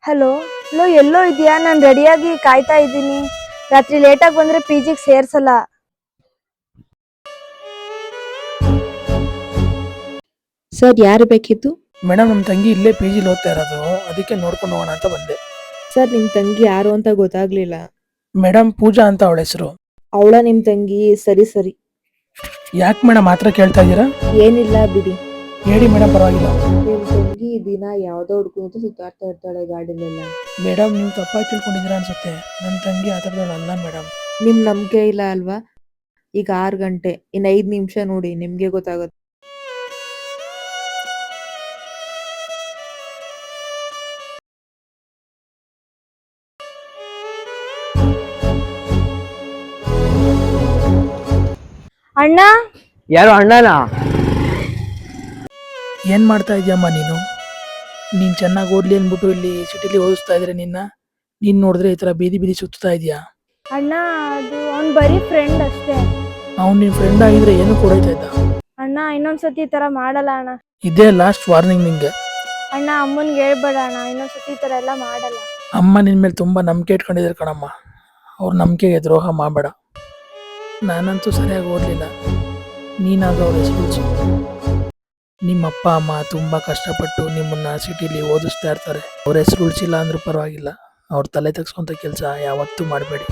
Hello hello ಎಲ್ಲೋ ಇದೆಯಾ? ನಾನು ರೆಡಿಯಾಗಿ ಕಾಯ್ತಾ ಇದ್ದೀನಿ. ರಾತ್ರಿ ಲೇಟಾಗಿ ಬಂದ್ರೆ ಪಿಜಿಗೆ ಸೇರ್ಸಲ್ಲ. ಸರ್ ಯಾರು ಬೇಕಿತ್ತು? ಮೇಡಮ್ ನಮ್ಮ ತಂಗಿ ಇಲ್ಲೇ ಪಿ ಜಿಲಿ ಓದ್ತಾ ಇರೋದು, ಅದಕ್ಕೆ ನೋಡ್ಕೊಂಡು ಹೋಗೋಣ ಅಂತ ಬಂದೆ. ಸರ್ ನಿಮ್ ತಂಗಿ ಯಾರು ಅಂತ ಗೊತ್ತಾಗ್ಲಿಲ್ಲ. ಮೇಡಮ್ ಪೂಜಾ ಅಂತ ಅವಳ ಹೆಸರು. ಅವಳ ನಿಮ್ ತಂಗಿ? ಸರಿ ಸರಿ. ಯಾಕೆ ಮೇಡಮ್ ಮಾತ್ರ ಕೇಳ್ತಾ ಇದ್ದೀರಾ? ಏನಿಲ್ಲ ಬಿಡಿ. ಹೇಳಿ ಮೇಡಮ್, ಪರವಾಗಿಲ್ಲ. ನಿಮ್ ತಂಗಿ ದಿನ ಯಾವ್ದೋ ಹುಡ್ಕೊಂತ ಸುತ್ತಾಡ್ತಾ ಇರ್ತಾಳೆ ಗಾರ್ಡನ್. ಮೇಡಮ್ ನೀವು ತಪ್ಪಾಗಿ ತಿಳ್ಕೊಂಡಿದ್ದೀರಾ ಅನ್ಸುತ್ತೆ. ನನ್ನ ತಂಗಿ ಆ ಥರದವಳಲ್ಲ ಮೇಡಮ್. ನಿಮ್ ನಂಬಿಕೆ ಇಲ್ಲ ಅಲ್ವಾ? ಈಗ 6 ಗಂಟೆ, ಇನ್ನು 5 ನಿಮಿಷ ನೋಡಿ, ನಿಮ್ಗೆ ಗೊತ್ತಾಗುತ್ತೆ. ಅಣ್ಣ, ಯಾರು ಅಣ್ಣನಾ? ಏನು ಮಾಡ್ತಾ ಇದೀಯಮ್ಮ ನೀನು? ನೀನು ಚೆನ್ನಾಗಿ ಓದ್ಲಿ ಅಂದ್ಬಿಟ್ಟು ಇಲ್ಲಿ ಸಿಟಿಲಿ ಓದಿಸ್ತಾ ಇದ್ರೆ ನೀನು ನೋಡಿದ್ರೆ ಈ ಥರ ಬೀದಿ ಬೀದಿ ಸುತ್ತಾ ಇದೆಯಾ? ಅಣ್ಣ ಅದು ಅವ್ನು ಬರೀ ಫ್ರೆಂಡ್ ಅಷ್ಟೇ. ಅವ್ನು ನಿನ್ನ ಫ್ರೆಂಡ್ ಆಗಿದ್ರೆ ಏನು ಕೊಡೋಯ್ತಾ ಇದ್ದ? ಅಣ್ಣ ಇನ್ನೊಂದ್ಸತಿ ಈ ಥರ ಮಾಡಲ್ಲ ಅಣ್ಣ. ಇದೇ ಲಾಸ್ಟ್ ವಾರ್ನಿಂಗ್ ನಿಂಗೆ. ಅಣ್ಣ ಅಮ್ಮನ್ಗೆ ಹೇಳ್ಬೇಡ ಅಣ್ಣ, ಇನ್ನೊಂದ್ಸತಿ ಈ ಥರ ಎಲ್ಲ ಮಾಡಲ್ಲ. ಅಮ್ಮ ನಿನ್ನ ಮೇಲೆ ತುಂಬ ನಂಬಿಕೆ ಇಟ್ಕೊಂಡಿದ್ದಾರೆ ಕಣಮ್ಮ. ಅವ್ರ ನಂಬಿಕೆಗೆ ದ್ರೋಹ ಮಾಡಬೇಡ. ನಾನಂತೂ ಸರಿಯಾಗಿ ಓದಲಿಲ್ಲ, ನೀನಾದರೂ ಅವ್ರ ಹೆಸರು. ನಿಮ್ಮ ಅಪ್ಪ ಅಮ್ಮ ತುಂಬ ಕಷ್ಟಪಟ್ಟು ನಿಮ್ಮನ್ನು ಸಿಟಿಲಿ ಓದಿಸ್ತಾ ಇರ್ತಾರೆ. ಅವ್ರ ಹೆಸರು ಉಳಿಸಿಲ್ಲ ಅಂದ್ರೂ ಪರವಾಗಿಲ್ಲ, ಅವ್ರ ತಲೆ ತೆಗ್ಸ್ಕೊಂತ ಕೆಲಸ ಯಾವತ್ತೂ ಮಾಡಬೇಡಿ.